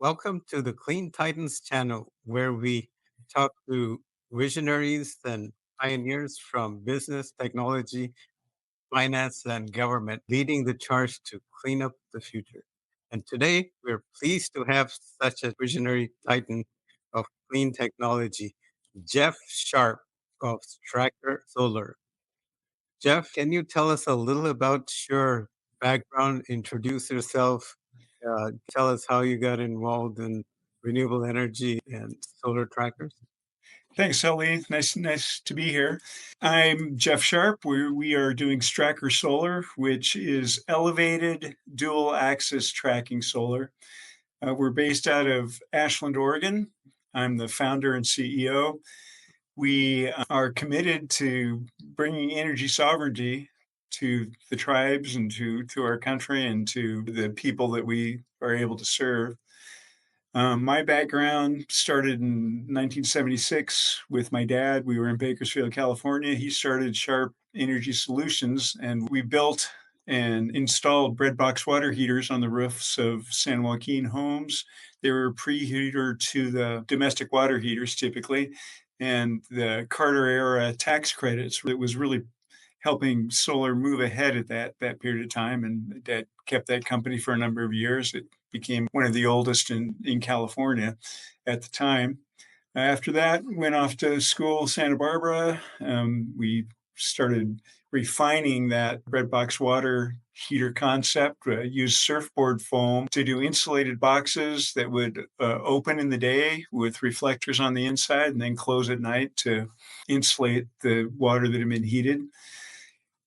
Welcome to the Clean Titans channel, where we talk to visionaries and pioneers from business, technology, finance, and government leading the charge to clean up the future. And today, we're pleased to have such a visionary titan of clean technology, Jeff Sharpe of Stracker Solar. Jeff, can you tell us a little about your background? Introduce yourself. Tell us how you got involved in renewable energy and solar trackers. Thanks, Ellie. Nice to be here. I'm Jeff Sharpe. We are doing Stracker Solar, which is elevated dual axis tracking solar. We're based out of Ashland, Oregon. I'm the founder and CEO. We are committed to bringing energy sovereignty to the tribes and to our country and to the people that we are able to serve. My background started in 1976 with my dad. We were in Bakersfield, California. He started Sharp Energy Solutions, and we built and installed breadbox water heaters on the roofs of San Joaquin homes. They were a preheater to the domestic water heaters typically, and the Carter era tax credits. It was really helping solar move ahead at that period of time, and Dad kept that company for a number of years. It became one of the oldest in California at the time. After that, went off to school, Santa Barbara. We started refining that breadbox water heater concept. Used surfboard foam to do insulated boxes that would open in the day with reflectors on the inside and then close at night to insulate the water that had been heated.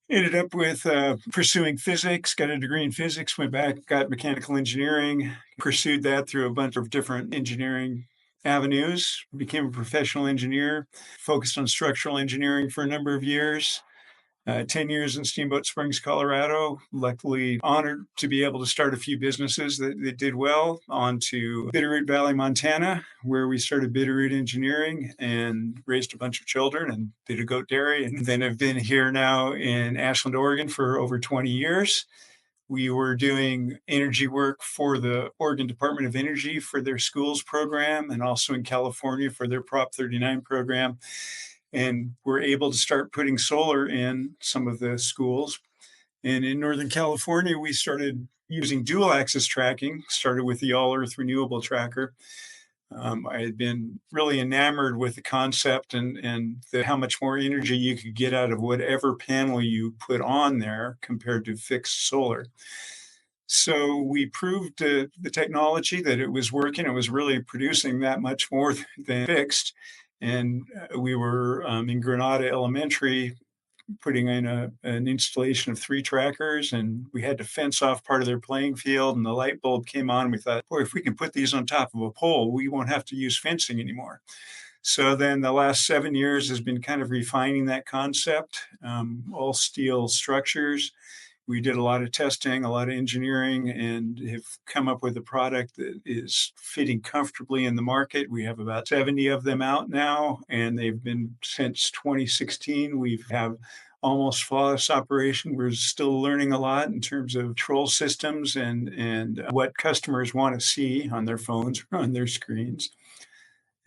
Ended up with pursuing physics, got a degree in physics, went back, got mechanical engineering, pursued that through a bunch of different engineering avenues, became a professional engineer, focused on structural engineering for a number of years. 10 years in Steamboat Springs, Colorado. Luckily honored to be able to start a few businesses that did well. On to Bitterroot Valley, Montana, where we started Bitterroot Engineering and raised a bunch of children and did a goat dairy. And then have been here now in Ashland, Oregon for over 20 years. We were doing energy work for the Oregon Department of Energy for their schools program and also in California for their Prop 39 program, and we're able to start putting solar in some of the schools. And in Northern California, we started using dual axis tracking, started with the All Earth Renewable Tracker. I had been really enamored with the concept and how much more energy you could get out of whatever panel you put on there compared to fixed solar. So we proved to the technology that it was working. It was really producing that much more than fixed. And we were in Granada Elementary putting in an installation of 3 trackers, and we had to fence off part of their playing field. And the light bulb came on. And we thought, boy, if we can put these on top of a pole, we won't have to use fencing anymore. So then the last 7 years has been kind of refining that concept, all steel structures. We did a lot of testing, a lot of engineering, and have come up with a product that is fitting comfortably in the market. We have about 70 of them out now, and they've been since 2016. We have almost flawless operation. We're still learning a lot in terms of control systems and what customers want to see on their phones or on their screens.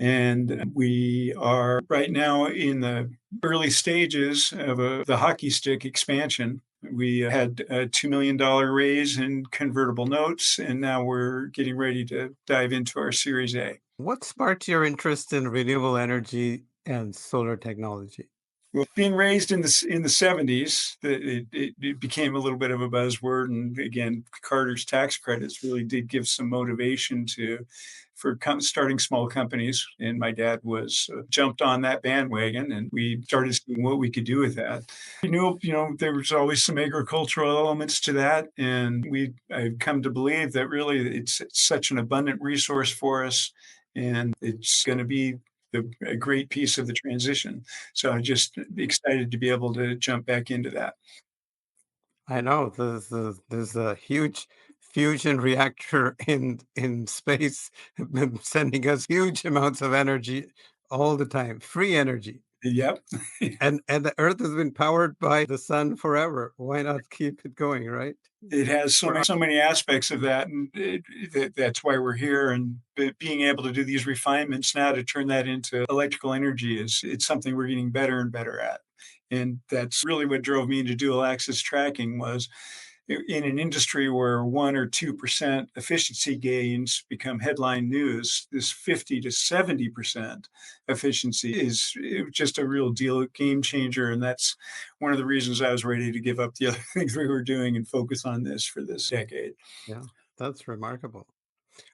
And we are right now in the early stages of the hockey stick expansion. We had a $2 million raise in convertible notes, and now we're getting ready to dive into our Series A. What sparked your interest in renewable energy and solar technology? Well, being raised in the 70s, it became a little bit of a buzzword, and again, Carter's tax credits really did give some motivation for starting small companies. And my dad was jumped on that bandwagon, and we started seeing what we could do with that. There was always some agricultural elements to that, and I've come to believe that really it's such an abundant resource for us, and it's going to be a great piece of the transition. So I'm just excited to be able to jump back into that. I know there's a huge fusion reactor in space sending us huge amounts of energy all the time, free energy. Yep. And the Earth has been powered by the sun forever. Why not keep it going, right? it has so many aspects of that, and that's why we're here. And being able to do these refinements now to turn that into electrical energy is it's something we're getting better and better at. And that's really what drove me into dual axis tracking was in an industry where 1 or 2% efficiency gains become headline news, this 50 to 70% efficiency is just a real deal game changer. And that's one of the reasons I was ready to give up the other things we were doing and focus on this for this decade. Yeah, that's remarkable.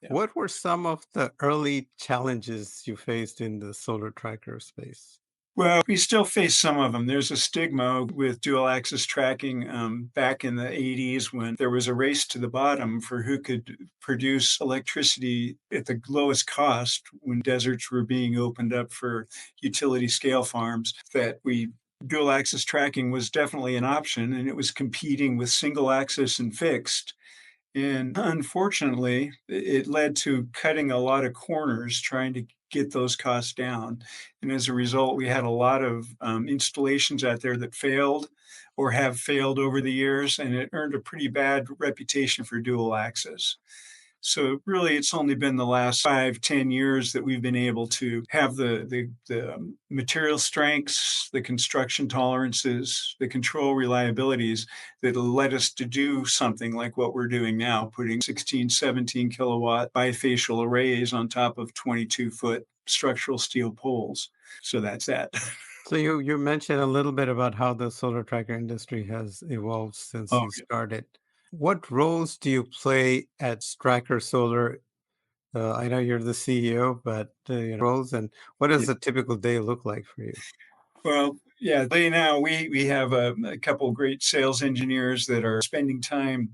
Yeah. What were some of the early challenges you faced in the solar tracker space? Well, we still face some of them. There's a stigma with dual axis tracking back in the 80s when there was a race to the bottom for who could produce electricity at the lowest cost when deserts were being opened up for utility scale farms. That we dual axis tracking was definitely an option and it was competing with single axis and fixed. And unfortunately, it led to cutting a lot of corners trying to get those costs down. And as a result, we had a lot of installations out there that failed or have failed over the years, and it earned a pretty bad reputation for dual access. So really, it's only been the last 5, 10 years that we've been able to have the material strengths, the construction tolerances, the control reliabilities that led us to do something like what we're doing now, putting 16, 17 kilowatt bifacial arrays on top of 22-foot structural steel poles. So that's that. So you mentioned a little bit about how the solar tracker industry has evolved since Oh, you started. What roles do you play at Stracker Solar? I know you're the CEO, but roles and what yeah. does a typical day look like for you? Well, yeah, they now we have a couple great sales engineers that are spending time.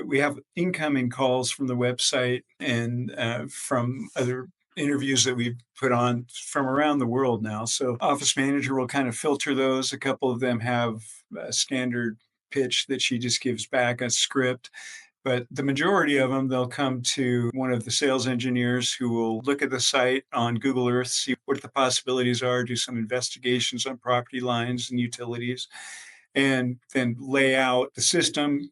We have incoming calls from the website and from other interviews that we've put on from around the world now. So office manager will kind of filter those. A couple of them have a standard pitch that she just gives back a script, but the majority of them, they'll come to one of the sales engineers who will look at the site on Google Earth, see what the possibilities are, do some investigations on property lines and utilities, and then lay out the system,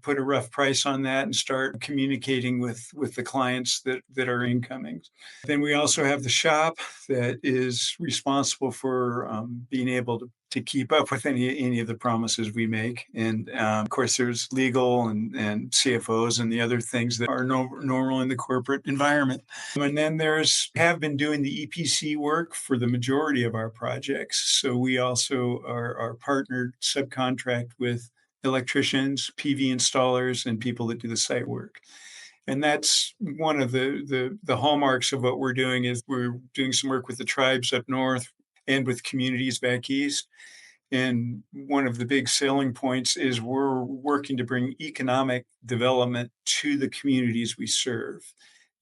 put a rough price on that, and start communicating with the clients that are incoming. Then we also have the shop that is responsible for being able to keep up with any of the promises we make. And of course, there's legal and CFOs and the other things that are normal in the corporate environment. And then there's have been doing the EPC work for the majority of our projects. So we also are partnered subcontract with electricians, PV installers, and people that do the site work. And that's one of the hallmarks of what we're doing is we're doing some work with the tribes up north and with communities back east. And one of the big selling points is we're working to bring economic development to the communities we serve.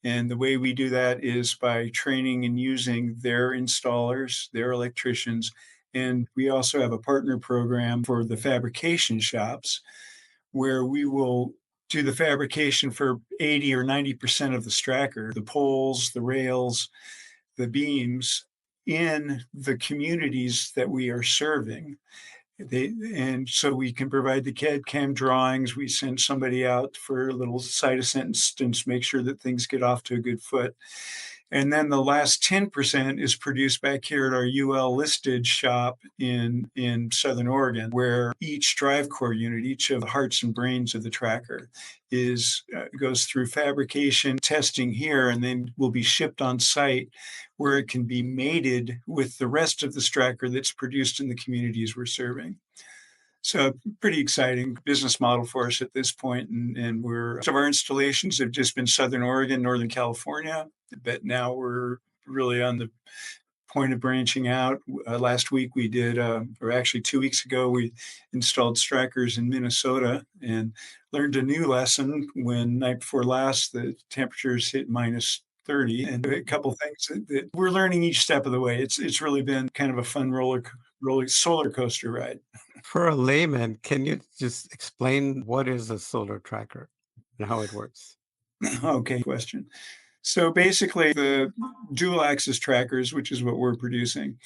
And the way we do that is by training and using their installers, their electricians. And we also have a partner program for the fabrication shops where we will do the fabrication for 80 or 90% of the stracker, the poles, the rails, the beams in the communities that we are serving. And so we can provide the CAD CAM drawings. We send somebody out for a little site assistance, make sure that things get off to a good foot. And then the last 10% is produced back here at our UL listed shop in Southern Oregon, where each drive core unit, each of the hearts and brains of the tracker, is goes through fabrication testing here, and then will be shipped on site, where it can be mated with the rest of the tracker that's produced in the communities we're serving. So pretty exciting business model for us at this point, and we're some of our installations have just been Southern Oregon, Northern California, but now we're really on the point of branching out. Last week we did, or actually 2 weeks ago, we installed Strackers in Minnesota and learned a new lesson when night before last the temperatures hit minus 30, and a couple things that we're learning each step of the way. It's really been kind of a fun roller solar coaster ride. For a layman, can you just explain what is a solar tracker and how it works? Okay, question. So basically, the dual axis trackers, which is what we're producing,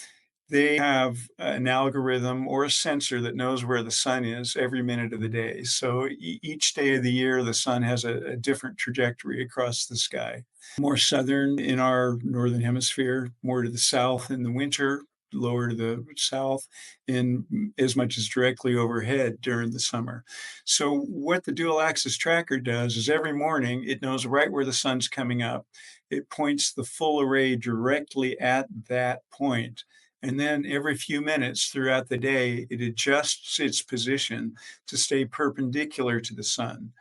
They have an algorithm or a sensor that knows where the sun is every minute of the day. So each day of the year, the sun has a different trajectory across the sky. More southern in our northern hemisphere, more to the south in the winter, lower to the south, and as much as directly overhead during the summer. So, what the dual axis tracker does is every morning it knows right where the sun's coming up. It points the full array directly at that point. And then every few minutes throughout the day, it adjusts its position to stay perpendicular to the sun.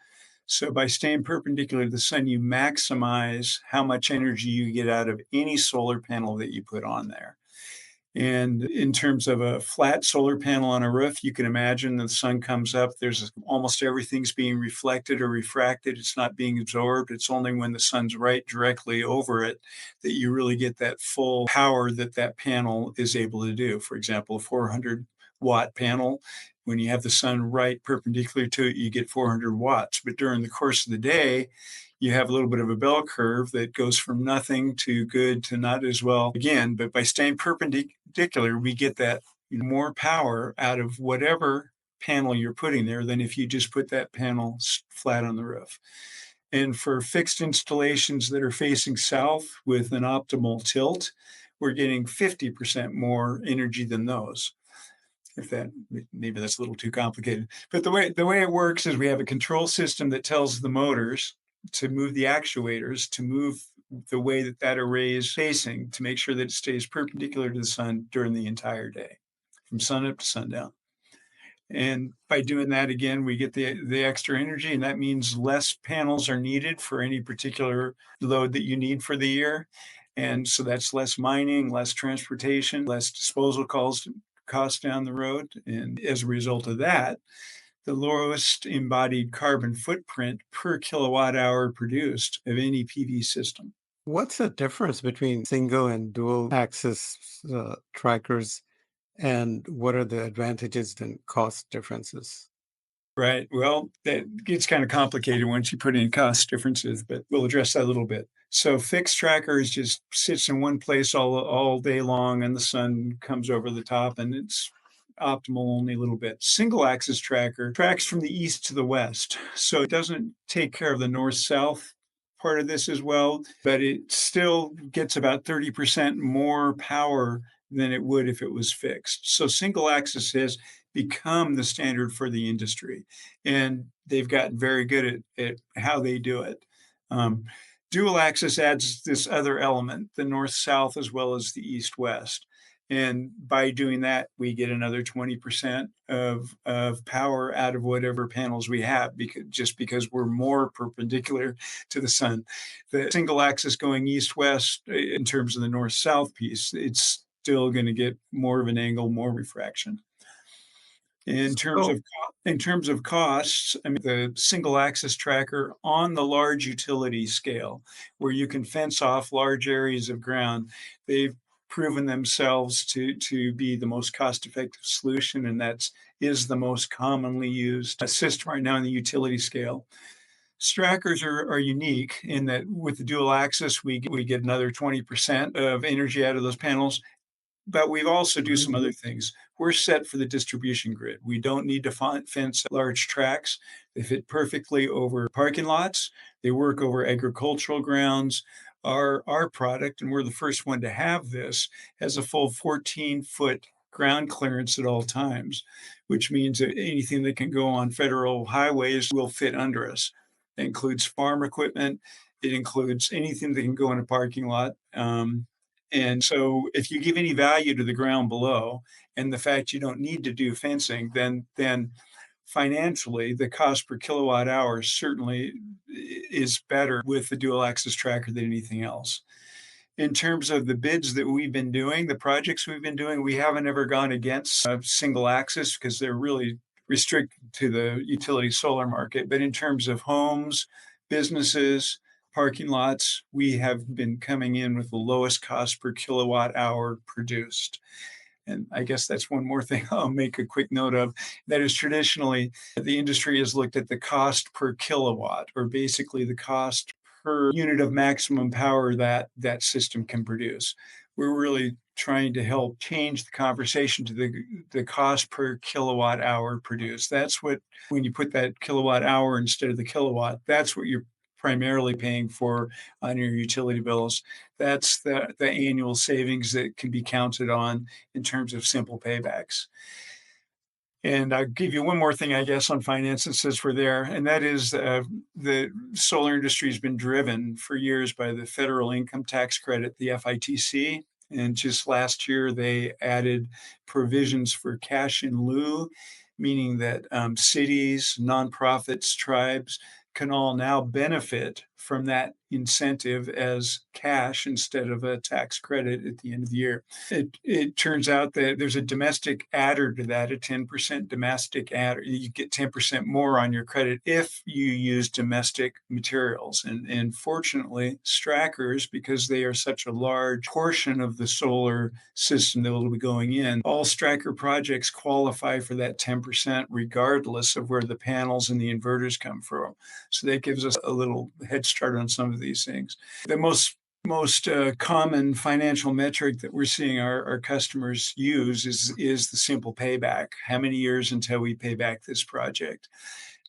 So by staying perpendicular to the sun, you maximize how much energy you get out of any solar panel that you put on there. And in terms of a flat solar panel on a roof, you can imagine the sun comes up, there's almost everything's being reflected or refracted. It's not being absorbed. It's only when the sun's right directly over it that you really get that full power that that panel is able to do. For example, a 400-watt panel, when you have the sun right perpendicular to it, you get 400 watts. But during the course of the day, you have a little bit of a bell curve that goes from nothing to good to not as well again. But by staying perpendicular, we get that more power out of whatever panel you're putting there than if you just put that panel flat on the roof. And for fixed installations that are facing south with an optimal tilt, we're getting 50% more energy than those. If that maybe that's a little too complicated. But the way it works is we have a control system that tells the motors to move the actuators to move the way that that array is facing to make sure that it stays perpendicular to the sun during the entire day, from sun up to sundown. And by doing that again, we get the extra energy, and that means less panels are needed for any particular load that you need for the year. And so that's less mining, less transportation, less disposal costs down the road. And as a result of that, the lowest embodied carbon footprint per kilowatt hour produced of any PV system. What's the difference between single and dual axis trackers, and what are the advantages and cost differences? Right. Well, that gets kind of complicated once you put in cost differences, but we'll address that a little bit. So fixed trackers just sits in one place all day long, and the sun comes over the top, and it's optimal only a little bit. Single axis tracker tracks from the east to the west, so it doesn't take care of the north south part of this as well, but it still gets about 30% more power than it would if it was fixed. So single axis has become the standard for the industry, and they've gotten very good at how they do it. Um, Dual axis adds this other element, the north south as well as the east west. And by doing that, we get another 20% of power out of whatever panels we have, because we're more perpendicular to the sun. The single axis going east west in terms of the north south piece, it's still going to get more of an angle, more refraction. So, In terms of costs, I mean, the single axis tracker on the large utility scale, where you can fence off large areas of ground, they've proven themselves to be the most cost-effective solution, and that's is the most commonly used system right now in the utility scale. Strackers are unique in that with the dual axis, we get another 20% of energy out of those panels, but we also do mhm. some other things. We're set for the distribution grid. We don't need to fence large tracts. They fit perfectly over parking lots. They work over agricultural grounds. Our product, and we're the first one to have this, has a full 14-foot ground clearance at all times, which means that anything that can go on federal highways will fit under us. It includes farm equipment. It includes anything that can go in a parking lot. And so if you give any value to the ground below and the fact you don't need to do fencing, then financially the cost per kilowatt hour certainly is better with the dual axis tracker than anything else. In terms of the bids that we've been doing, the projects we've been doing, we haven't ever gone against single axis because they're really restricted to the utility solar market. But in terms of homes, businesses, parking lots, we have been coming in with the lowest cost per kilowatt hour produced. And I guess that's one more thing I'll make a quick note of. That is traditionally, the industry has looked at the cost per kilowatt, or basically the cost per unit of maximum power that that system can produce. We're really trying to help change the conversation to the cost per kilowatt hour produced. That's what when you put that kilowatt hour instead of the kilowatt, that's what you're primarily paying for on your utility bills. That's the annual savings that can be counted on in terms of simple paybacks. And I'll give you one more thing, I guess, on finances since we're there, and that is the solar industry has been driven for years by the federal income tax credit, the FITC. And just last year, they added provisions for cash in lieu, meaning that cities, nonprofits, tribes can all now benefit from that incentive as cash instead of a tax credit at the end of the year. It turns out that there's a domestic adder to that, a 10% domestic adder. You get 10% more on your credit if you use domestic materials. And fortunately, Strackers, because they are such a large portion of the solar system that will be going in, all Stracker projects qualify for that 10% regardless of where the panels and the inverters come from. So that gives us a little head start on some of these things. The most common financial metric that we're seeing our customers use is the simple payback. How many years until we pay back this project?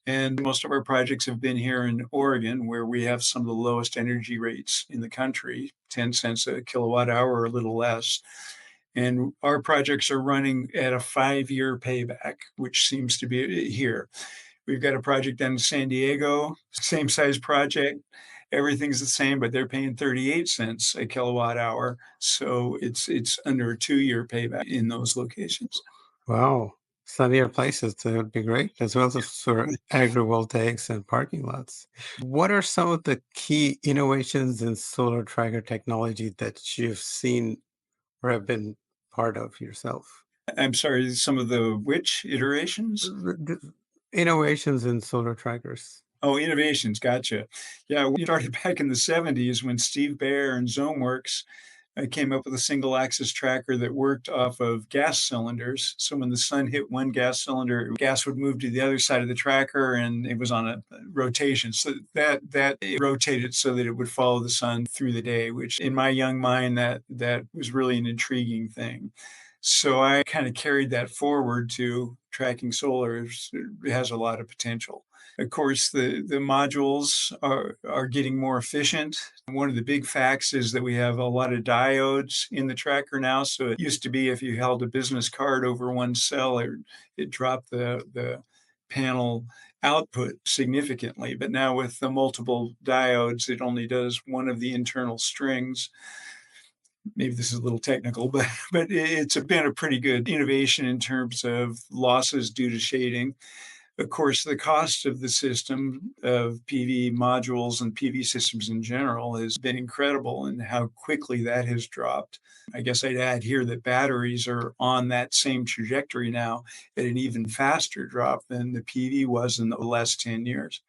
And most of our projects have been here in Oregon, where we have some of the lowest energy rates in the country, 10 cents a kilowatt hour or a little less. And our projects are running at a 5-year payback, which seems to be here. We've got a project down in San Diego, same size project. Everything's the same, but they're paying 38 cents a kilowatt hour. So it's under a 2-year payback in those locations. Wow. Sunnier places, that would be great, as well as for agrivoltaics and parking lots. What are some of the key innovations in solar tracker technology that you've seen or have been part of yourself? I'm sorry, some of the which iterations? Innovations in solar trackers. Oh, innovations. Gotcha. Yeah, we started back in the 70s when Steve Baer and ZoneWorks came up with a single axis tracker that worked off of gas cylinders. So when the sun hit one gas cylinder, gas would move to the other side of the tracker and it was on a rotation. So that it rotated so that it would follow the sun through the day, which in my young mind, that was really an intriguing thing. So I kind of carried that forward to tracking solar. It has a lot of potential. Of course, the modules are getting more efficient. One of the big facts is that we have a lot of diodes in the tracker now. So it used to be if you held a business card over one cell, it dropped the panel output significantly. But now with the multiple diodes, it only does one of the internal strings. Maybe this is a little technical, but it's been a pretty good innovation in terms of losses due to shading. Of course, the cost of the system of PV modules and PV systems in general has been incredible, and how quickly that has dropped. I guess I'd add here that batteries are on that same trajectory now at an even faster drop than the PV was in the last 10 years.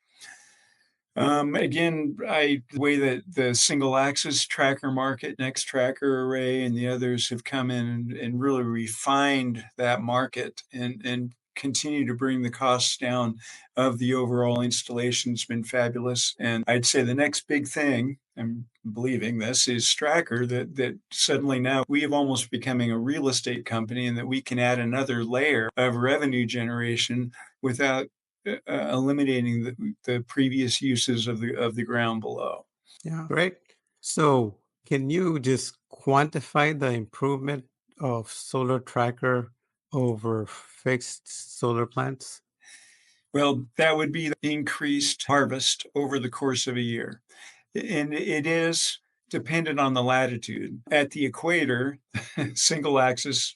Again, the way that the single axis tracker market, Next Tracker Array, and the others have come in and really refined that market and continue to bring the costs down of the overall installation has been fabulous. And I'd say the next big thing, I'm believing this, is Stracker, that suddenly now we have almost becoming a real estate company and that we can add another layer of revenue generation without eliminating the previous uses of the ground below. Yeah. Great. So, can you just quantify the improvement of solar tracker over fixed solar plants? Well, that would be the increased harvest over the course of a year. And it is dependent on the latitude. At the equator, single axis,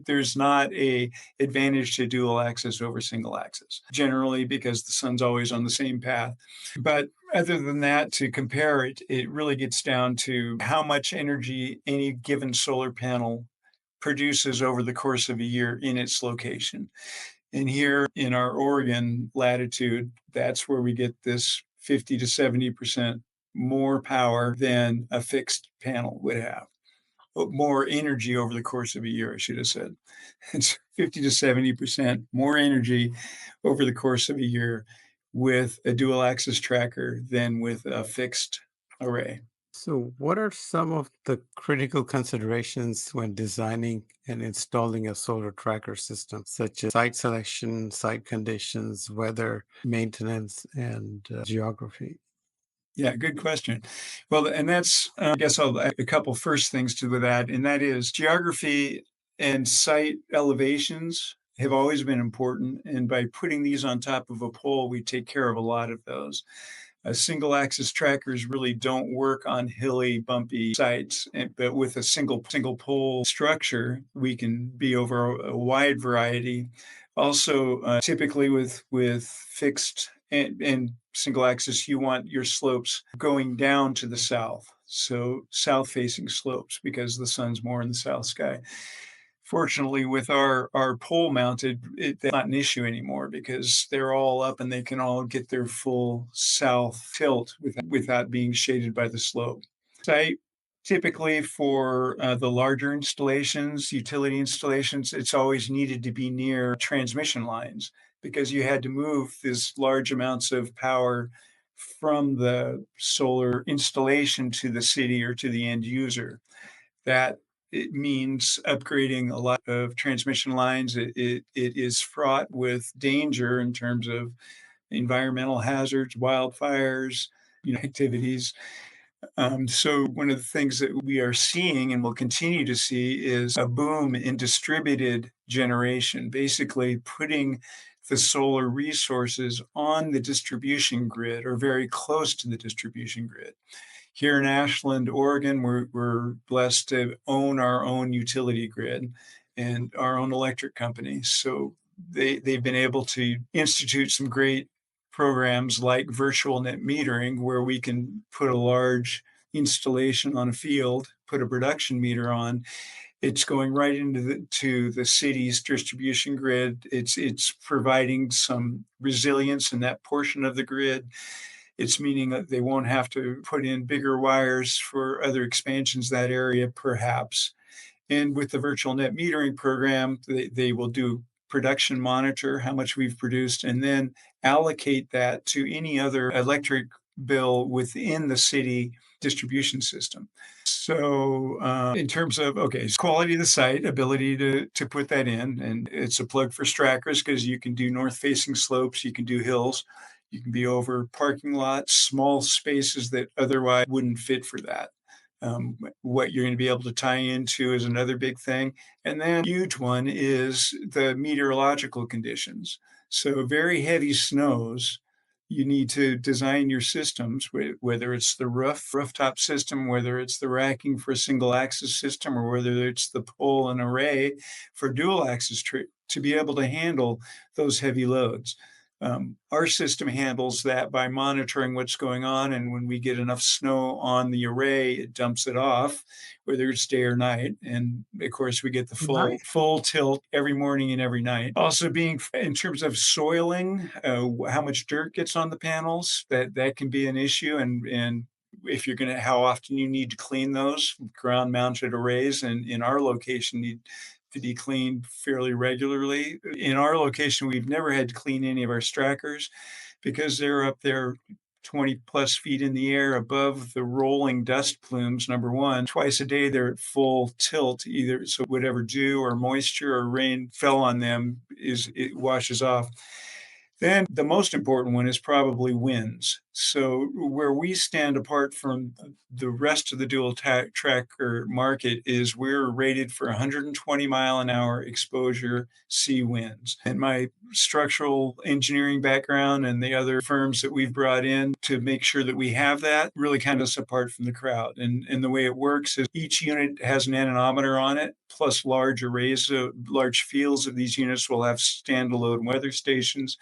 there's not a advantage to dual axis over single axis, generally because the sun's always on the same path. But other than that, to compare it, it really gets down to how much energy any given solar panel produces over the course of a year in its location. And here in our Oregon latitude, that's where we get this 50 to 70% more power than a fixed panel would have. More energy over the course of a year, I should have said. It's 50 to 70% more energy over the course of a year with a dual axis tracker than with a fixed array. So, what are some of the critical considerations when designing and installing a solar tracker system, such as site selection, site conditions, weather, maintenance, and geography? Yeah, good question. Well, and that's, I guess I'll add a couple first things to that, and that is geography and site elevations have always been important. And by putting these on top of a pole, we take care of a lot of those. Single axis trackers really don't work on hilly, bumpy sites, but with a single pole structure, we can be over a wide variety. Also, typically with fixed and single axis, you want your slopes going down to the south. So south facing slopes because the sun's more in the south sky. Fortunately, with our pole mounted, that's not an issue anymore because they're all up and they can all get their full south tilt without being shaded by the slope. Site typically for the larger installations, utility installations, it's always needed to be near transmission lines because you had to move this large amounts of power from the solar installation to the city or to the end user. That it means upgrading a lot of transmission lines. It is fraught with danger in terms of environmental hazards, wildfires, activities. So one of the things that we are seeing and will continue to see is a boom in distributed generation, basically putting the solar resources on the distribution grid or very close to the distribution grid. Here in Ashland, Oregon, we're blessed to own our own utility grid and our own electric company. So they've been able to institute some great programs like virtual net metering, where we can put a large installation on a field, put a production meter on. It's going right into the city's distribution grid. It's providing some resilience in that portion of the grid. It's meaning that they won't have to put in bigger wires for other expansions that area, perhaps. And with the virtual net metering program, they will do production monitor how much we've produced and then allocate that to any other electric bill within the city distribution system. So, in terms of okay, so quality of the site, ability to put that in, and it's a plug for Strackers because you can do north facing slopes, you can do hills, you can be over parking lots, small spaces that otherwise wouldn't fit for that. What you're going to be able to tie into is another big thing. And then huge one is the meteorological conditions. So very heavy snows, you need to design your systems, whether it's the rooftop system, whether it's the racking for a single axis system, or whether it's the pole and array for dual axis to be able to handle those heavy loads. Our system handles that by monitoring what's going on, and when we get enough snow on the array, it dumps it off, whether it's day or night. And of course, we get the Nice. full tilt every morning and every night. Also, being in terms of soiling, how much dirt gets on the panels, that can be an issue, and if you're going to how often you need to clean those ground mounted arrays, and in our location need to be cleaned fairly regularly. In our location, we've never had to clean any of our strackers because they're up there 20 plus feet in the air above the rolling dust plumes, number one. Twice a day, they're at full tilt, either so whatever dew or moisture or rain fell on them it washes off. Then the most important one is probably winds. So where we stand apart from the rest of the dual tracker market is we're rated for 120 mile an hour exposure sea winds. And my structural engineering background and the other firms that we've brought in to make sure that we have that really kind of us apart from the crowd. And the way it works is each unit has an anemometer on it, plus large arrays, large fields of these units will have standalone weather stations.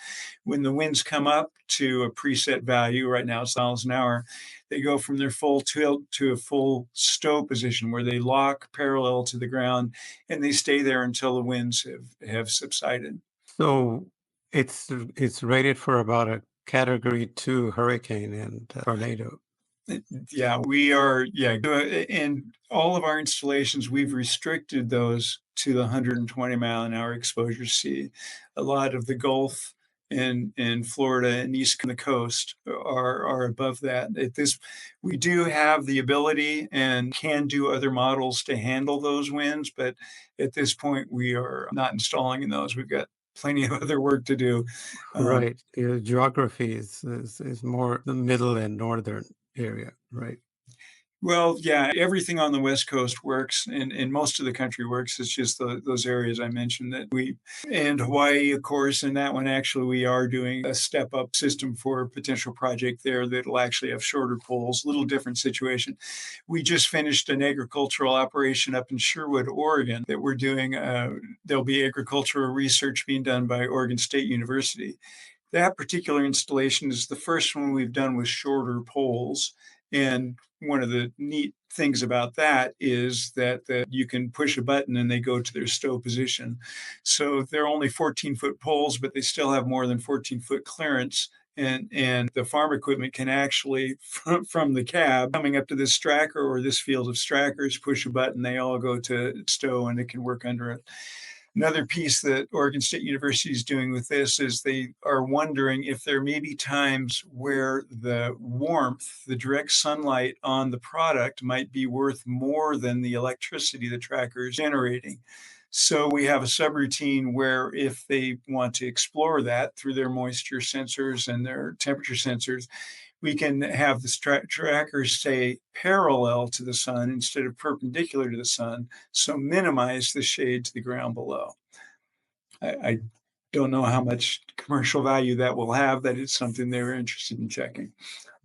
When the winds come up to a preset value, right now it's miles an hour, they go from their full tilt to a full stow position where they lock parallel to the ground and they stay there until the winds have subsided. So it's rated for about a category 2 hurricane and tornado. Yeah, we are. Yeah, in all of our installations, we've restricted those to the 120 mile an hour exposure C. A lot of the Gulf and Florida and east on the coast are above that. At this, we do have the ability and can do other models to handle those winds, but at this point, we are not installing in those. We've got plenty of other work to do. Um, Right. The geography is more the middle and northern area, right? Well, yeah, everything on the West Coast works and most of the country works. It's just those areas I mentioned that we and Hawaii, of course, and that one actually we are doing a step up system for a potential project there that'll actually have shorter poles, little different situation. We just finished an agricultural operation up in Sherwood, Oregon that we're doing. There'll be agricultural research being done by Oregon State University. That particular installation is the first one we've done with shorter poles. And one of the neat things about that is that you can push a button and they go to their stow position. So they're only 14-foot poles, but they still have more than 14-foot clearance. And the farm equipment can actually, from the cab coming up to this stracker or this field of strackers, push a button, they all go to stow and it can work under it. Another piece that Oregon State University is doing with this is they are wondering if there may be times where the warmth, the direct sunlight on the product might be worth more than the electricity the tracker is generating. So we have a subroutine where if they want to explore that through their moisture sensors and their temperature sensors, we can have the trackers stay parallel to the sun instead of perpendicular to the sun, so minimize the shade to the ground below. I don't know how much commercial value that will have. That is something they were interested in checking.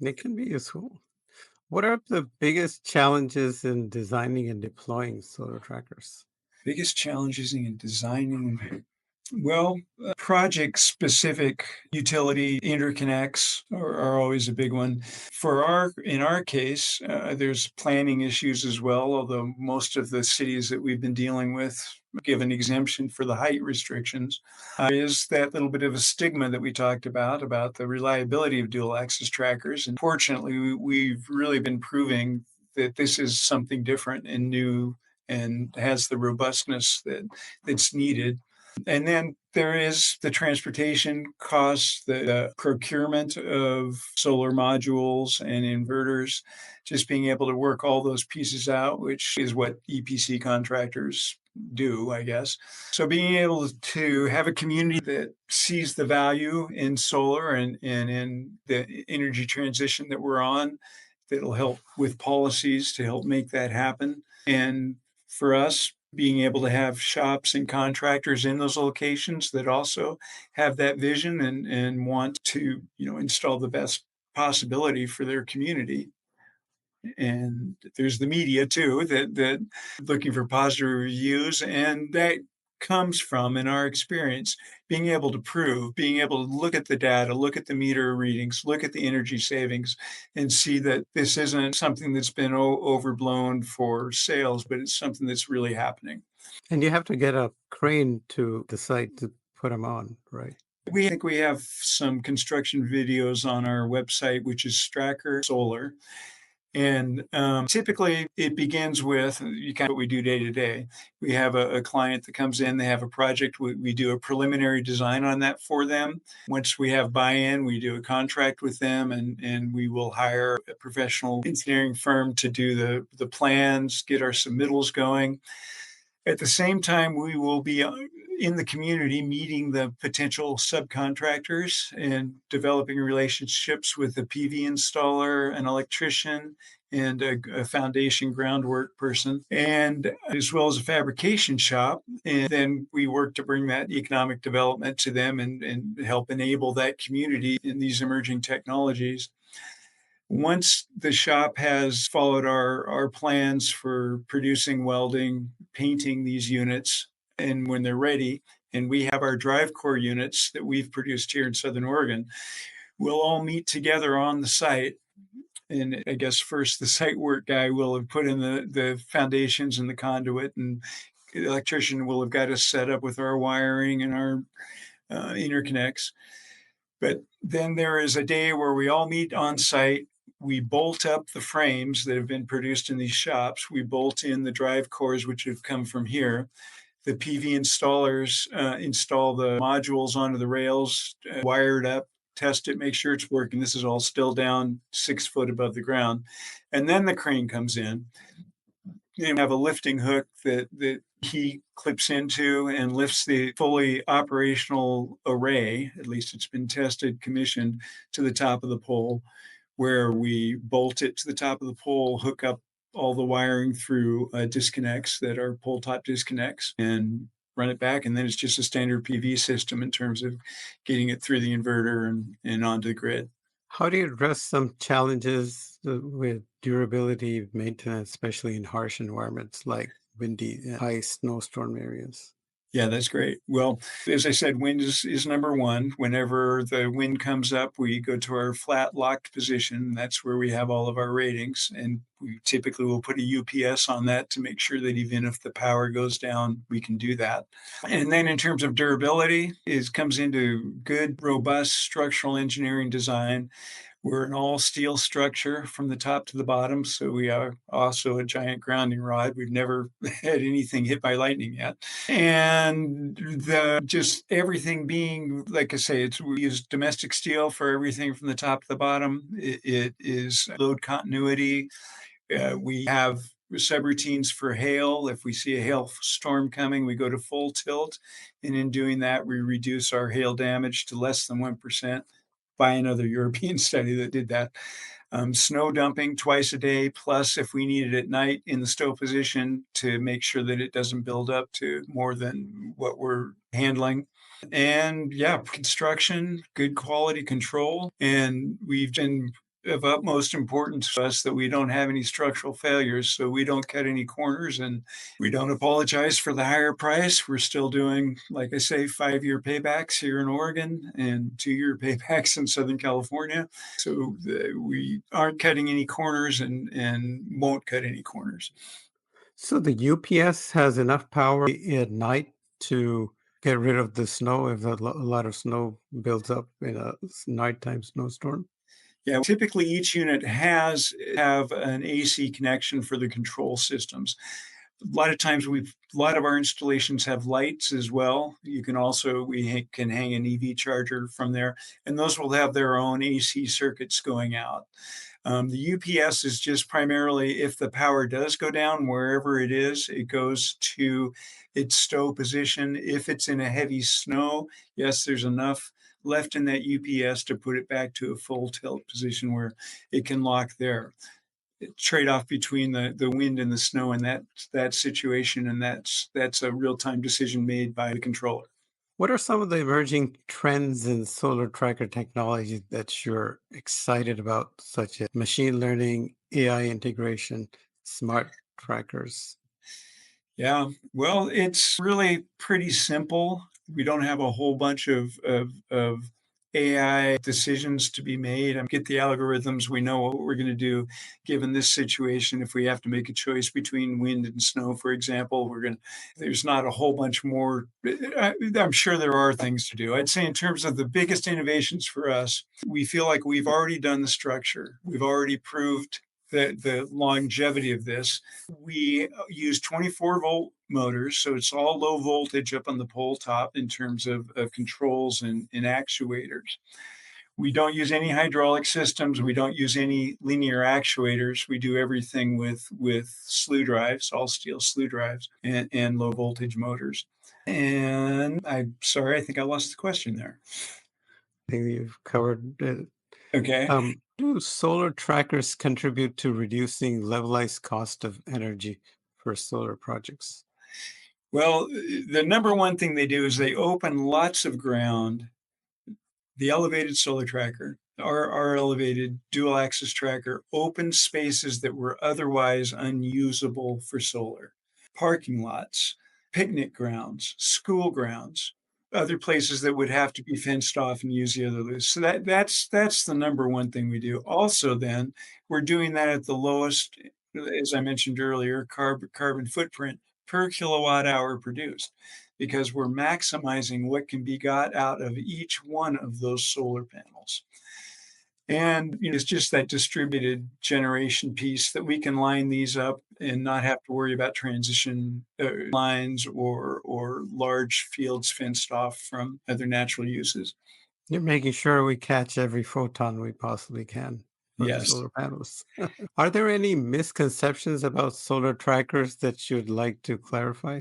It can be useful. What are the biggest challenges in designing and deploying solar trackers? Biggest challenges in designing. Well, project-specific utility interconnects are always a big one. In our case, there's planning issues as well, although most of the cities that we've been dealing with give an exemption for the height restrictions. Is that little bit of a stigma that we talked about the reliability of dual axis trackers. And fortunately, we've really been proving that this is something different and new and has the robustness that's needed. And then there is the transportation costs, the procurement of solar modules and inverters, just being able to work all those pieces out, which is what EPC contractors do, I guess. So being able to have a community that sees the value in solar and in the energy transition that we're on, that'll help with policies to help make that happen. And for us, being able to have shops and contractors in those locations that also have that vision and want to, install the best possibility for their community. And there's the media too that looking for positive reviews, and that comes from, in our experience, being able to prove, being able to look at the data, look at the meter readings, look at the energy savings, and see that this isn't something that's been overblown for sales, but it's something that's really happening. And you have to get a crane to the site to put them on, right? We think we have some construction videos on our website, which is Stracker Solar. And typically, it begins with you kind of what we do day to day. We have a client that comes in, they have a project, we do a preliminary design on that for them. Once we have buy-in, we do a contract with them, and we will hire a professional engineering firm to do the plans, get our submittals going. At the same time, we will be in the community meeting the potential subcontractors and developing relationships with the PV installer, an electrician, and a foundation groundwork person, and as well as a fabrication shop. And then we work to bring that economic development to them and help enable that community in these emerging technologies. Once the shop has followed our plans for producing, welding, painting these units, and when they're ready, and we have our drive core units that we've produced here in Southern Oregon, we'll all meet together on the site. And I guess first the site work guy will have put in the foundations and the conduit, and the electrician will have got us set up with our wiring and our interconnects. But then there is a day where we all meet on site. We bolt up the frames that have been produced in these shops. We bolt in the drive cores, which have come from here. The PV installers install the modules onto the rails, wire it up, test it, make sure it's working. This is all still down 6 foot above the ground. And then the crane comes in. You have a lifting hook that he clips into and lifts the fully operational array. At least it's been tested, commissioned, to the top of the pole, where we bolt it to the top of the pole, hook up all the wiring through disconnects that are pole top disconnects, and run it back. And then it's just a standard PV system in terms of getting it through the inverter and onto the grid. How do you address some challenges with durability maintenance, especially in harsh environments like windy and high snowstorm areas? Yeah, that's great. Well, as I said, wind is number one. Whenever the wind comes up, we go to our flat locked position. That's where we have all of our ratings. And we typically will put a UPS on that to make sure that even if the power goes down, we can do that. And then in terms of durability, it comes into good, robust structural engineering design. We're an all steel structure from the top to the bottom. So we are also a giant grounding rod. We've never had anything hit by lightning yet. And the just everything being, like I say, we use domestic steel for everything from the top to the bottom. It is load continuity. We have subroutines for hail. If we see a hail storm coming, we go to full tilt. And in doing that, we reduce our hail damage to less than 1% by another European study that did that. Snow dumping twice a day, plus if we need it at night in the stow position to make sure that it doesn't build up to more than what we're handling. And yeah, construction, good quality control. And we've been of utmost importance to us that we don't have any structural failures, so we don't cut any corners and we don't apologize for the higher price. We're still doing, like I say, 5-year paybacks here in Oregon and 2-year paybacks in Southern California. So we aren't cutting any corners and won't cut any corners. So the UPS has enough power at night to get rid of the snow if a lot of snow builds up in a nighttime snowstorm. Yeah, typically each unit has have an AC connection for the control systems. A lot of times a lot of our installations have lights as well. You can also can hang an EV charger from there, and those will have their own AC circuits going out. The UPS is just primarily if the power does go down wherever it is, it goes to its stow position. If it's in a heavy snow, yes, there's enough left in that UPS to put it back to a full tilt position where it can lock there. Trade off between the wind and the snow in that situation, and that's a real time decision made by the controller. What are some of the emerging trends in solar tracker technology that you're excited about, such as machine learning, AI integration, smart trackers? Yeah, well, it's really pretty simple. We don't have a whole bunch of AI decisions to be made. Get the algorithms. We know what we're going to do given this situation. If we have to make a choice between wind and snow, for example, there's not a whole bunch more. I'm sure there are things to do. I'd say in terms of the biggest innovations for us, we feel like we've already done the structure. We've already proved the longevity of this. We use 24-volt motors, so it's all low voltage up on the pole top in terms of controls and actuators. We don't use any hydraulic systems. We don't use any linear actuators. We do everything with slew drives, all steel slew drives, and low voltage motors. And I'm sorry, I think I lost the question there. I think you've covered it. Okay. Do solar trackers contribute to reducing levelized cost of energy for solar projects? Well, the number one thing they do is they open lots of ground. The elevated solar tracker, our elevated dual axis tracker, opens spaces that were otherwise unusable for solar. Parking lots, picnic grounds, school grounds, other places that would have to be fenced off and use the other loose. So that's the number one thing we do. Also, then we're doing that at the lowest, as I mentioned earlier, carbon footprint per kilowatt hour produced, because we're maximizing what can be got out of each one of those solar panels. And it's just that distributed generation piece that we can line these up and not have to worry about transition lines or large fields fenced off from other natural uses. You're making sure we catch every photon we possibly can for the Yes. solar panels. Are there any misconceptions about solar trackers that you'd like to clarify?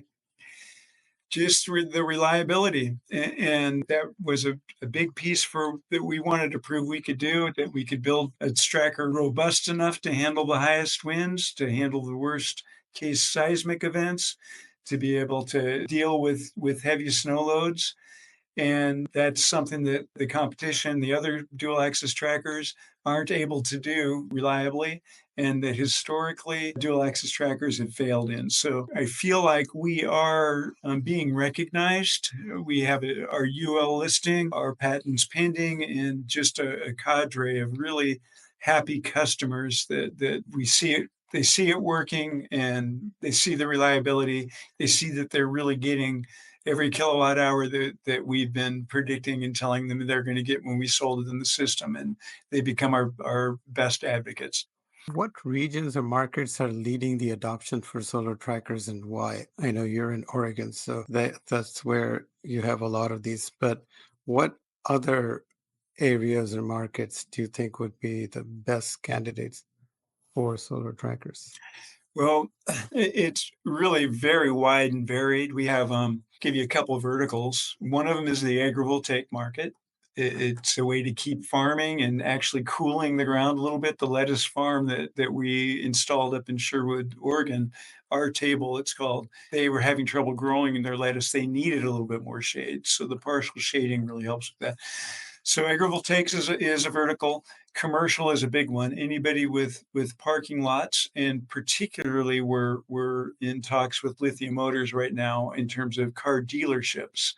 Just the reliability, and that was a big piece for that we wanted to prove we could do, that we could build a tracker robust enough to handle the highest winds, to handle the worst case seismic events, to be able to deal with heavy snow loads. And that's something that the competition, the other dual axis trackers aren't able to do reliably, and that historically dual axis trackers have failed in. So I feel like we are being recognized. We have our UL listing, our patents pending, and just a cadre of really happy customers that we see it. They see it working and they see the reliability. They see that they're really getting every kilowatt hour that we've been predicting and telling them they're going to get when we sold it in the system. And they become our best advocates. What regions or markets are leading the adoption for solar trackers and why? I know you're in Oregon, so that's where you have a lot of these, but what other areas or markets do you think would be the best candidates for solar trackers? Well, it's really very wide and varied. We have give you a couple of verticals. One of them is the agrivoltaic market. It's a way to keep farming and actually cooling the ground a little bit. The lettuce farm that we installed up in Sherwood, Oregon, our table, it's called. They were having trouble growing in their lettuce. They needed a little bit more shade, so the partial shading really helps with that. So agrivoltaics is a vertical. Commercial is a big one. Anybody with parking lots, and particularly we're in talks with Lithium Motors right now in terms of car dealerships.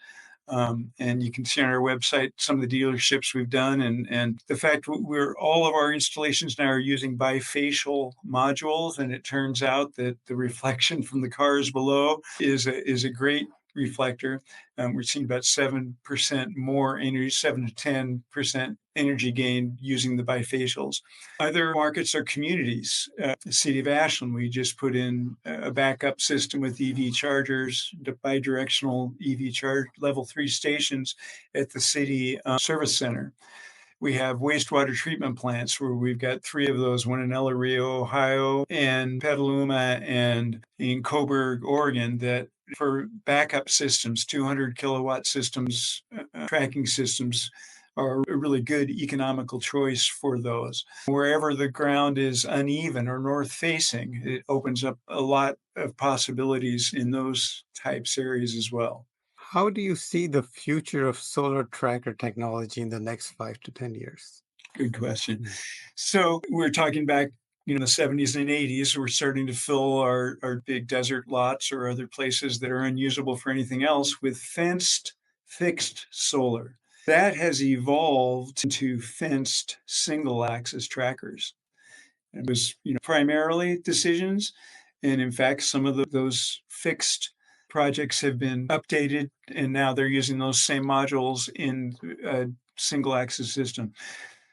And you can see on our website some of the dealerships we've done, and the fact we're all of our installations now are using bifacial modules, and it turns out that the reflection from the cars below is a great reflector. We're seeing about 7% more energy, 7 to 10% energy gain using the bifacials. Other markets are communities. The city of Ashland, we just put in a backup system with EV chargers, bidirectional EV charge level 3 stations at the city service center. We have wastewater treatment plants where we've got three of those, one in El Rio, Ohio, and Petaluma, and in Coburg, Oregon, that for backup systems, 200 kilowatt systems, tracking systems are a really good economical choice for those. Wherever the ground is uneven or north facing, it opens up a lot of possibilities in those types areas as well. How do you see the future of solar tracker technology in the next 5 to 10 years? Good question. Mm. So we're talking back, the 70s and 80s. We're starting to fill our big desert lots or other places that are unusable for anything else with fenced, fixed solar. That has evolved into fenced single axis trackers. It was, primarily decisions. And in fact, some of those fixed projects have been updated and now they're using those same modules in a single axis system.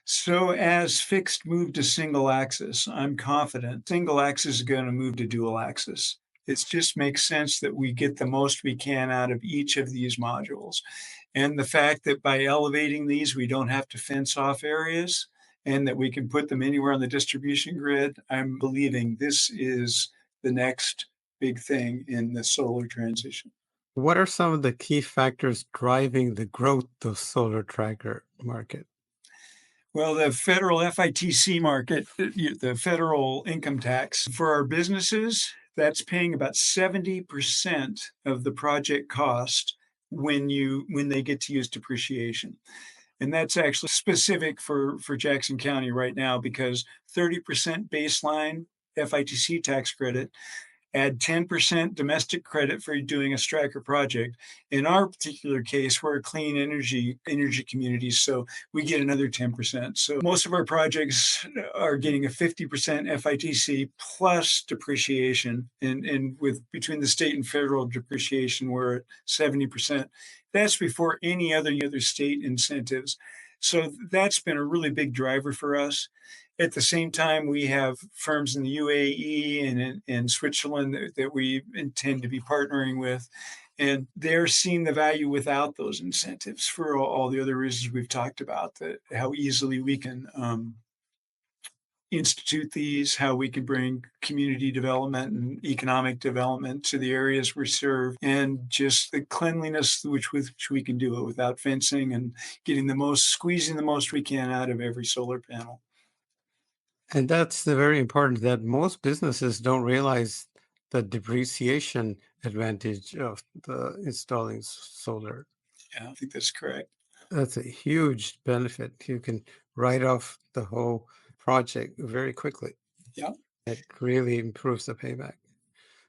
So as fixed move to single axis, I'm confident single axis is going to move to dual axis. It just makes sense that we get the most we can out of each of these modules. And the fact that by elevating these, we don't have to fence off areas and that we can put them anywhere on the distribution grid, I'm believing this is the next big thing in the solar transition. What are some of the key factors driving the growth of solar tracker market? Well, the federal FITC market, the federal income tax for our businesses, that's paying about 70% of the project cost when they get to use depreciation. And that's actually specific for Jackson County right now because 30% baseline FITC tax credit, add 10% domestic credit for doing a Stracker project. In our particular case, we're a clean energy community, so we get another 10%. So most of our projects are getting a 50% FITC plus depreciation, and with between the state and federal depreciation, we're at 70%. That's before any other state incentives. So that's been a really big driver for us. At the same time, we have firms in the UAE and in Switzerland that we intend to be partnering with. And they're seeing the value without those incentives for all the other reasons we've talked about, that how easily we can institute these, how we can bring community development and economic development to the areas we serve, and just the cleanliness with which we can do it without fencing and squeezing the most we can out of every solar panel. And that's the very important that most businesses don't realize the depreciation advantage of the installing solar. Yeah, I think that's correct. That's a huge benefit. You can write off the whole project very quickly. Yeah. It really improves the payback.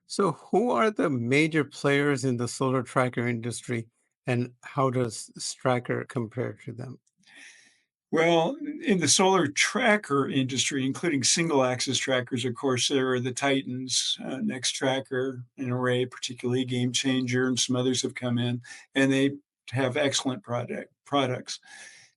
So, who are the major players in the solar tracker industry, and how does Stracker compare to them? Well, in the solar tracker industry, including single axis trackers, of course, there are the Titans, Next Tracker, an Array, particularly Game Changer, and some others have come in, and they have excellent products.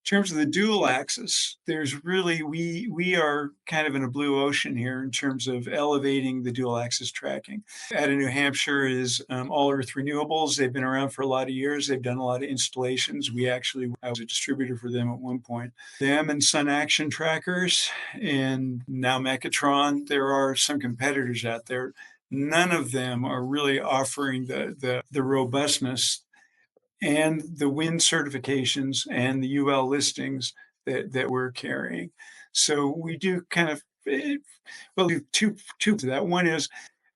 In terms of the dual axis, there's really we are kind of in a blue ocean here in terms of elevating the dual axis tracking. Out of New Hampshire is All Earth Renewables. They've been around for a lot of years. They've done a lot of installations. I was a distributor for them at one point. Them and Sun Action Trackers, and now Mechatron. There are some competitors out there. None of them are really offering the robustness and the wind certifications and the UL listings that we're carrying. So we do kind of well, do two to that. One is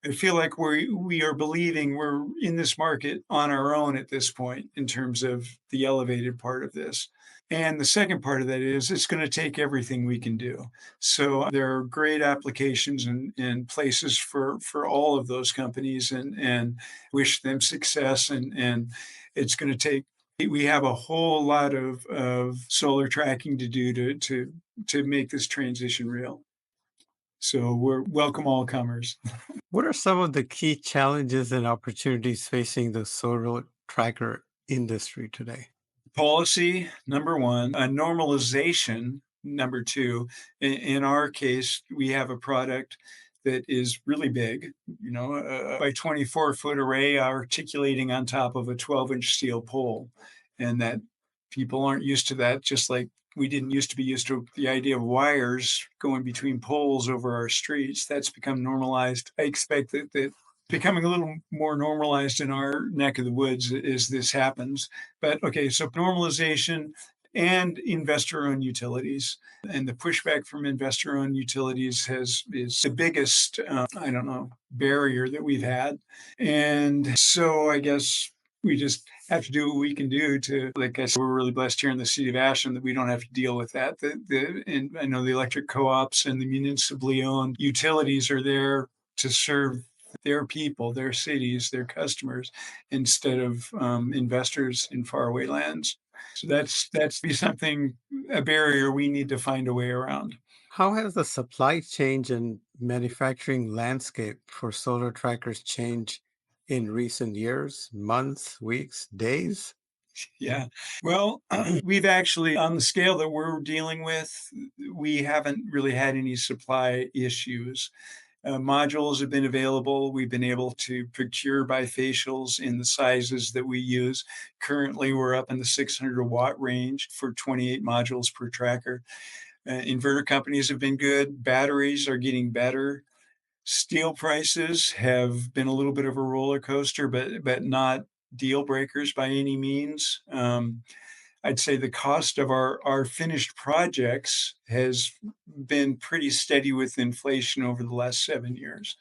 I feel like we are believing we're in this market on our own at this point in terms of the elevated part of this. And the second part of that is it's going to take everything we can do. So there are great applications and places for all of those companies, and wish them success. And it's going to take. We have a whole lot of solar tracking to do to make this transition real. So we're welcome all comers. What are some of the key challenges and opportunities facing the solar tracker industry today? Policy, number one, a normalization, number two. In our case, we have a product that is really big, by 24-foot array articulating on top of a 12-inch steel pole. And that people aren't used to that, just like we didn't used to be used to the idea of wires going between poles over our streets. That's become normalized. I expect that becoming a little more normalized in our neck of the woods as this happens. But okay, so normalization and investor-owned utilities, and the pushback from investor-owned utilities is the biggest I don't know barrier that we've had, and so I guess we just have to do what we can do to, like I said, we're really blessed here in the city of Ashland that we don't have to deal with that. And I know the electric co-ops and the municipally owned utilities are there to serve their people, their cities, their customers, instead of investors in faraway lands. So that's be something a barrier we need to find a way around. How has the supply chain and manufacturing landscape for solar trackers changed in recent years, months, weeks, days? Yeah. Well, we've actually, on the scale that we're dealing with, we haven't really had any supply issues. Modules have been available. We've been able to procure bifacials in the sizes that we use. Currently, we're up in the 600-watt range for 28 modules per tracker. Inverter companies have been good. Batteries are getting better. Steel prices have been a little bit of a roller coaster, but not deal breakers by any means. I'd say the cost of our finished projects has been pretty steady with inflation over the last 7 years.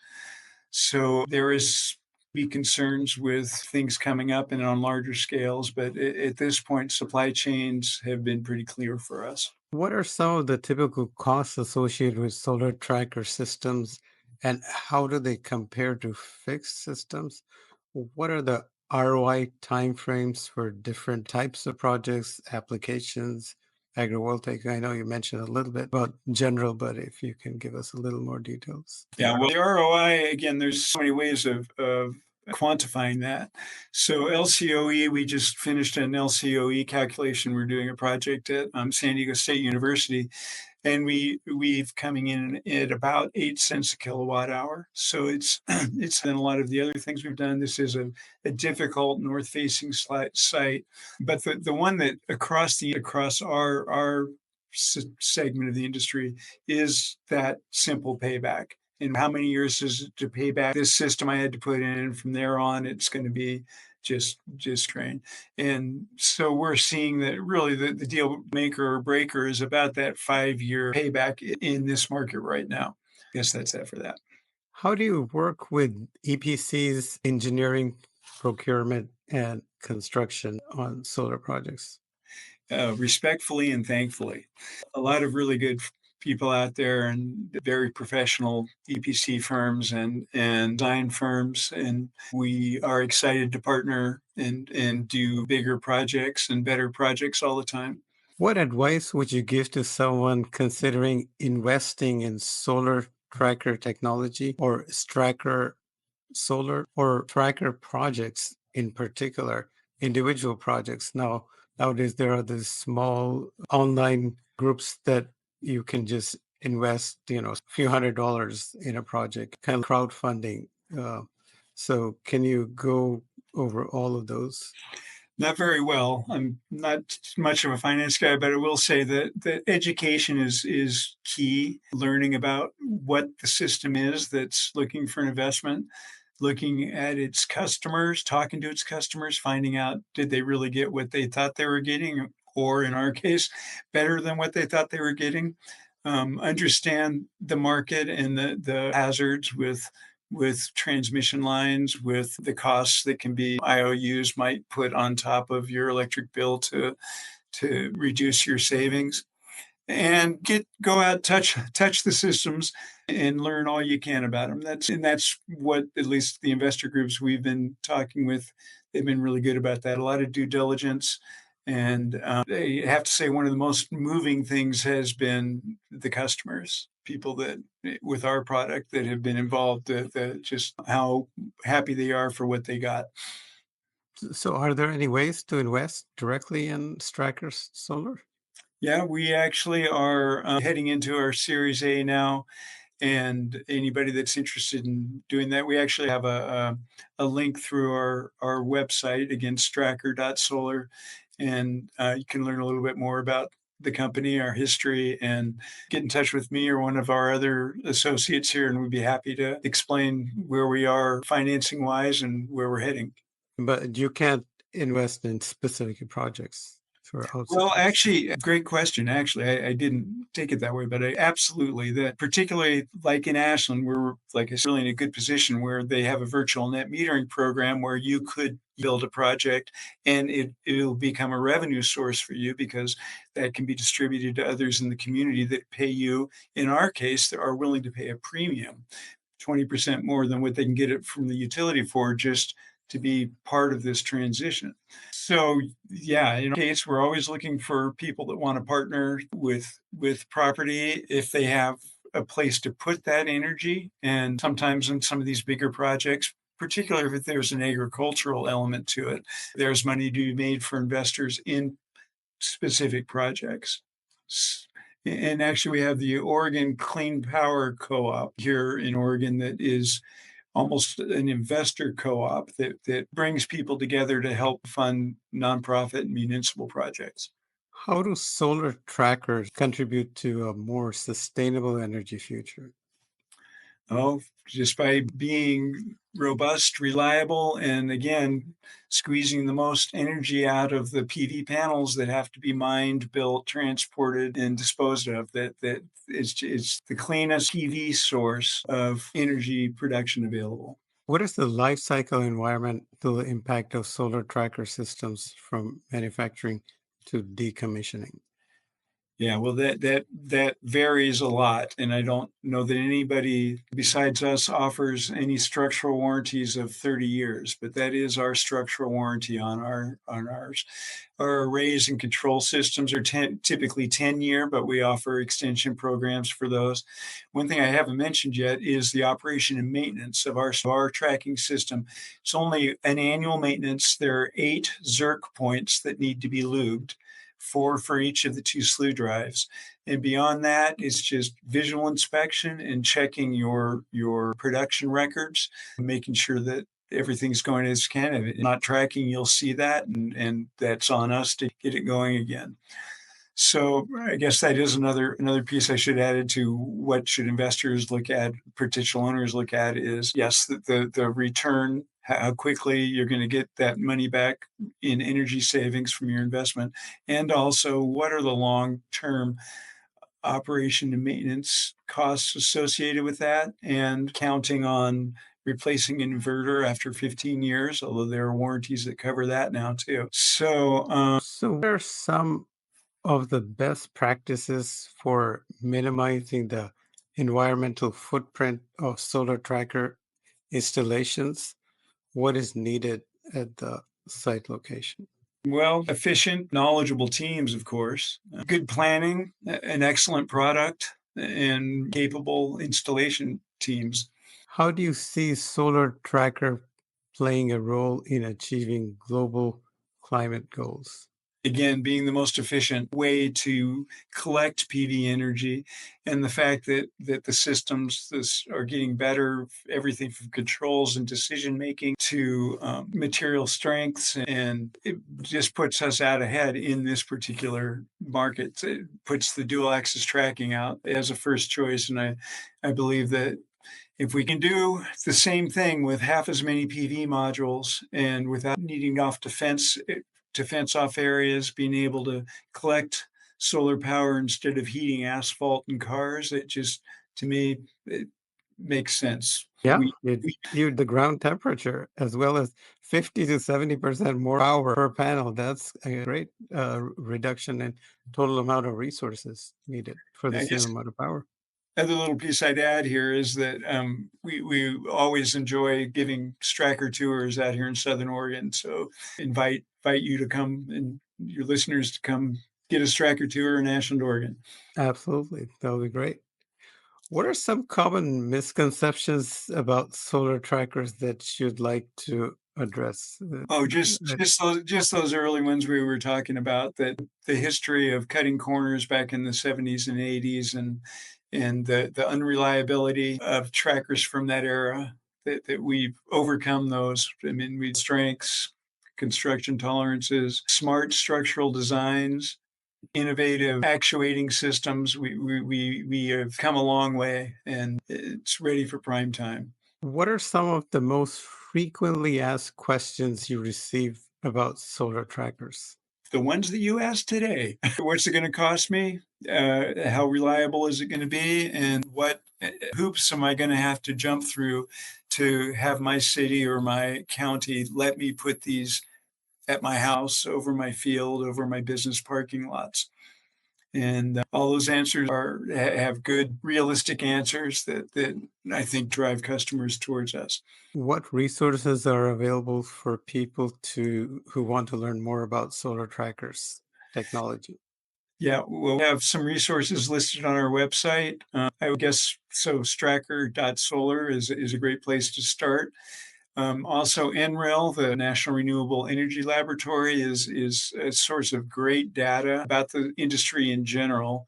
So there is be concerns with things coming up and on larger scales, but at this point, supply chains have been pretty clear for us. What are some of the typical costs associated with solar tracker systems, and how do they compare to fixed systems? What are the ROI timeframes for different types of projects, applications, agrivoltaic? I know you mentioned a little bit about general, but if you can give us a little more details. Yeah, well, the ROI, again, there's so many ways of quantifying that. So LCOE, we just finished an LCOE calculation. We're doing a project at San Diego State University, and we've coming in at about 8 cents a kilowatt hour. So it's it's than a lot of the other things we've done. This is a difficult north facing site, but the one that across our segment of the industry is that simple payback. And how many years is it to pay back this system I had to put in? And from there on, it's going to be just train. And so we're seeing that really the deal maker or breaker is about that 5 year payback in this market right now. I guess that's that for that. How do you work with EPCs, engineering, procurement, and construction on solar projects? Respectfully and thankfully. A lot of really good people out there and very professional EPC firms and design firms. And we are excited to partner and do bigger projects and better projects all the time. What advice would you give to someone considering investing in solar tracker technology or Stracker Solar or tracker projects in particular, individual projects? Nowadays, there are these small online groups that you can just invest, a few $100s in a project, kind of crowdfunding. So, can you go over all of those? Not very well. I'm not much of a finance guy, but I will say that education is key. Learning about what the system is that's looking for an investment, looking at its customers, talking to its customers, finding out did they really get what they thought they were getting, or in our case, better than what they thought they were getting. Understand the market and the hazards with transmission lines, with the costs that can be IOUs might put on top of your electric bill to reduce your savings. And go out, touch the systems and learn all you can about them. That's what at least the investor groups we've been talking with, they've been really good about that. A lot of due diligence. And they have to say one of the most moving things has been the customers, people that with our product that have been involved, just how happy they are for what they got. So, are there any ways to invest directly in Stracker Solar? Yeah, we actually are heading into our Series A now, and anybody that's interested in doing that, we actually have a link through our website, again, stracker.solar, and you can learn a little bit more about the company, our history, and get in touch with me or one of our other associates here, and we'd be happy to explain where we are financing wise and where we're heading. But you can't invest in specific projects for Well, outsiders. actually, great question. Actually, I didn't take it that way, but I absolutely that particularly like in Ashland, we're like I said, really in a good position where they have a virtual net metering program where you could build a project and it'll become a revenue source for you because that can be distributed to others in the community that pay you. In our case, that are willing to pay a premium, 20% more than what they can get it from the utility for just to be part of this transition. So yeah, in our case, we're always looking for people that want to partner with property if they have a place to put that energy. And sometimes in some of these bigger projects, particularly if there's an agricultural element to it, there's money to be made for investors in specific projects. And actually, we have the Oregon Clean Power Co-op here in Oregon that is almost an investor co-op that brings people together to help fund nonprofit and municipal projects. How do solar trackers contribute to a more sustainable energy future? Oh, just by being robust, reliable, and again, squeezing the most energy out of the PV panels that have to be mined, built, transported, and disposed of. That it's the cleanest PV source of energy production available. What is the life cycle environmental impact of solar tracker systems from manufacturing to decommissioning? Yeah, well, that varies a lot, and I don't know that anybody besides us offers any structural warranties of 30 years, but that is our structural warranty on ours. Our arrays and control systems are typically 10-year, but we offer extension programs for those. One thing I haven't mentioned yet is the operation and maintenance of our tracking system. It's only an annual maintenance. There are 8 Zerk points that need to be lubed, 4 for each of the 2 slew drives. And beyond that, it's just visual inspection and checking your production records, making sure that everything's going as can. If it's not tracking, you'll see that, and that's on us to get it going again. So I guess that is another piece I should add to what should investors look at, potential owners look at is, yes, the return, how quickly you're gonna get that money back in energy savings from your investment, and also what are the long-term operation and maintenance costs associated with that, and counting on replacing an inverter after 15 years, although there are warranties that cover that now too. So, So, what are some of the best practices for minimizing the environmental footprint of solar tracker installations? What is needed at the site location? well, efficient, knowledgeable teams, of course, good planning, an excellent product, and capable installation teams. How do you see solar tracker playing a role in achieving global climate goals? Again, being the most efficient way to collect PV energy, and the fact that the systems this are getting better, everything from controls and decision making to material strengths, and it just puts us out ahead in this particular market. It puts the dual axis tracking out as a first choice, and I believe that if we can do the same thing with half as many PV modules and without needing off to fence off areas, being able to collect solar power instead of heating asphalt and cars, it just, to me, it makes sense. Yeah, We, you the ground temperature as well as 50 to 70% more power per panel. That's a great reduction in total amount of resources needed for the I same guess amount of power. other little piece I'd add here is that we always enjoy giving Stracker tours out here in Southern Oregon. So invite you to come and your listeners to come get a Stracker tour in Ashland, Oregon. Absolutely. That would be great. What are some common misconceptions about solar trackers that you'd like to address? Oh, just those early ones we were talking about, that the history of cutting corners back in the 70s and 80s, and the unreliability of trackers from that era, that we've overcome those. I mean, we strengths, construction tolerances, smart structural designs, innovative actuating systems. We have come a long way, and it's ready for prime time. What are some of the most frequently asked questions you receive about solar trackers? The ones that you asked today. What's it gonna cost me? How reliable is it gonna be? And what hoops am I gonna have to jump through to have my city or my county let me put these at my house, over my field, over my business parking lots? And all those answers have good, realistic answers that I think drive customers towards us. What resources are available for people who want to learn more about solar trackers technology? Yeah, we'll have some resources listed on our website. I would guess so. Stracker.solar is a great place to start. Also, NREL, the National Renewable Energy Laboratory, is a source of great data about the industry in general.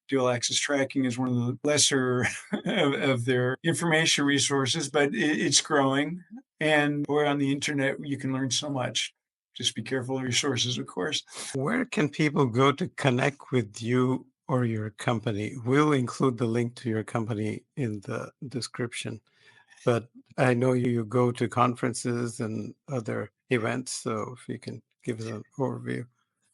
Dual axis tracking is one of the lesser of their information resources, but it's growing. And we're on the internet, you can learn so much. Just be careful of your sources, of course. Where can people go to connect with you or your company? We'll include the link to your company in the description. But I know you go to conferences and other events, so if you can give us an overview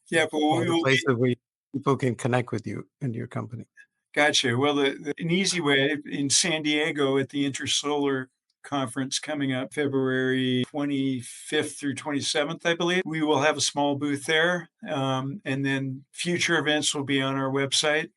Yeah, of but all we the will be. places where people can connect with you and your company. Gotcha. Well, an easy way in San Diego at the Intersolar conference coming up February 25th through 27th, I believe. We will have a small booth there. And then future events will be on our website.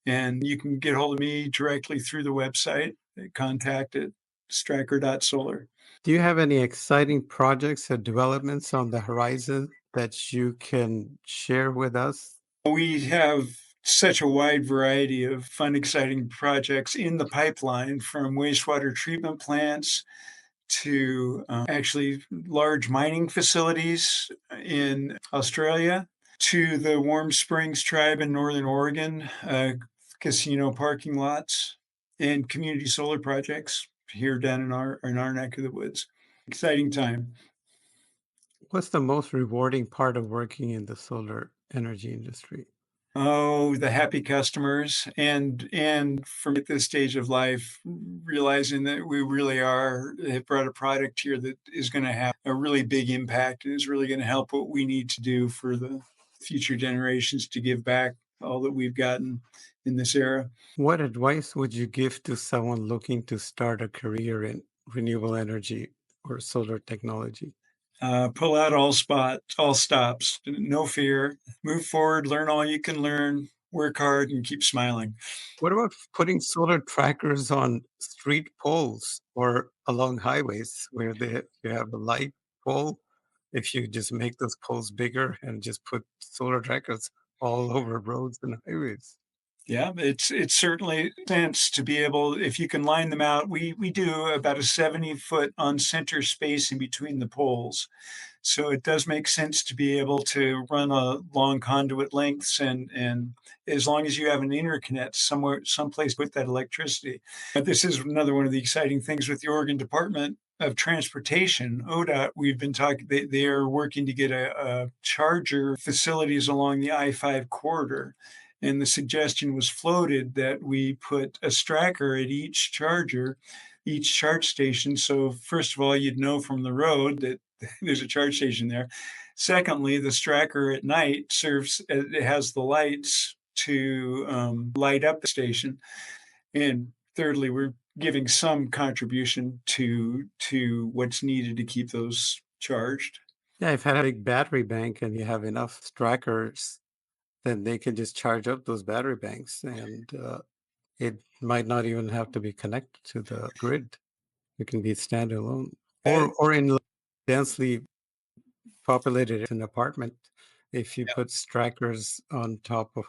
And you can get hold of me directly through the website, contact at stracker.solar. Do you have any exciting projects or developments on the horizon that you can share with us? We have such a wide variety of fun, exciting projects in the pipeline from wastewater treatment plants to actually large mining facilities in Australia to the Warm Springs tribe in Northern Oregon, casino parking lots, and community solar projects here down in our neck of the woods. Exciting time. What's the most rewarding part of working in the solar energy industry? Oh, the happy customers and for me at this stage of life, realizing that we really are have brought a product here that is gonna have a really big impact and is really gonna help what we need to do for the future generations to give back all that we've gotten in this era. What advice would you give to someone looking to start a career in renewable energy or solar technology? Pull out all stops, no fear, move forward, learn all you can learn, work hard, and keep smiling. What about putting solar trackers on street poles or along highways where you have a light pole? If you just make those poles bigger and just put solar trackers all over roads and highways. Yeah, it's certainly sense to be able if you can line them out. We do about a 70-foot on center space in between the poles. So it does make sense to be able to run a long conduit lengths and as long as you have an interconnect somewhere someplace with that electricity. But this is another one of the exciting things with the Oregon Department of Transportation, ODOT. We've been talking they are working to get a charger facilities along the I-5 corridor. And the suggestion was floated that we put a Stracker at each charger, each charge station. So first of all, you'd know from the road that there's a charge station there. Secondly, the Stracker at night serves, it has the lights to light up the station. And thirdly, we're giving some contribution to what's needed to keep those charged. Yeah, if you had a big battery bank and you have enough trackers, then they can just charge up those battery banks and it might not even have to be connected to the grid. It can be standalone Uh, or in densely populated an apartment. If you put trackers on top of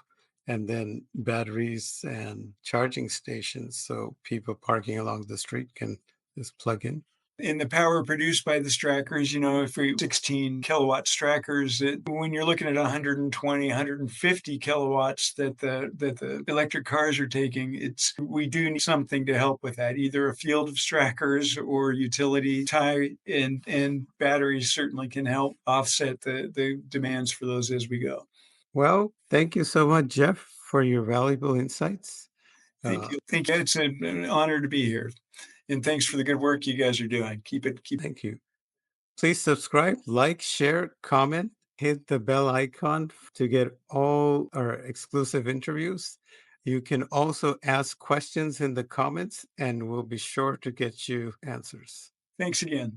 and then batteries and charging stations so people parking along the street can just plug in. in the power produced by the Strackers, you know, if we 16 kilowatt Strackers, when you're looking at 120, 150 kilowatts that the electric cars are taking, it's we do need something to help with that, either a field of Strackers or utility tie, and batteries certainly can help offset the demands for those as we go. Well, thank you so much, Jeff, for your valuable insights. Thank Uh, you. Thank you. It's an honor to be here. And thanks for the good work you guys are doing. Keep Thank you. Please subscribe, like, share, comment, hit the bell icon to get all our exclusive interviews. You can also ask questions in the comments, and we'll be sure to get you answers. thanks again.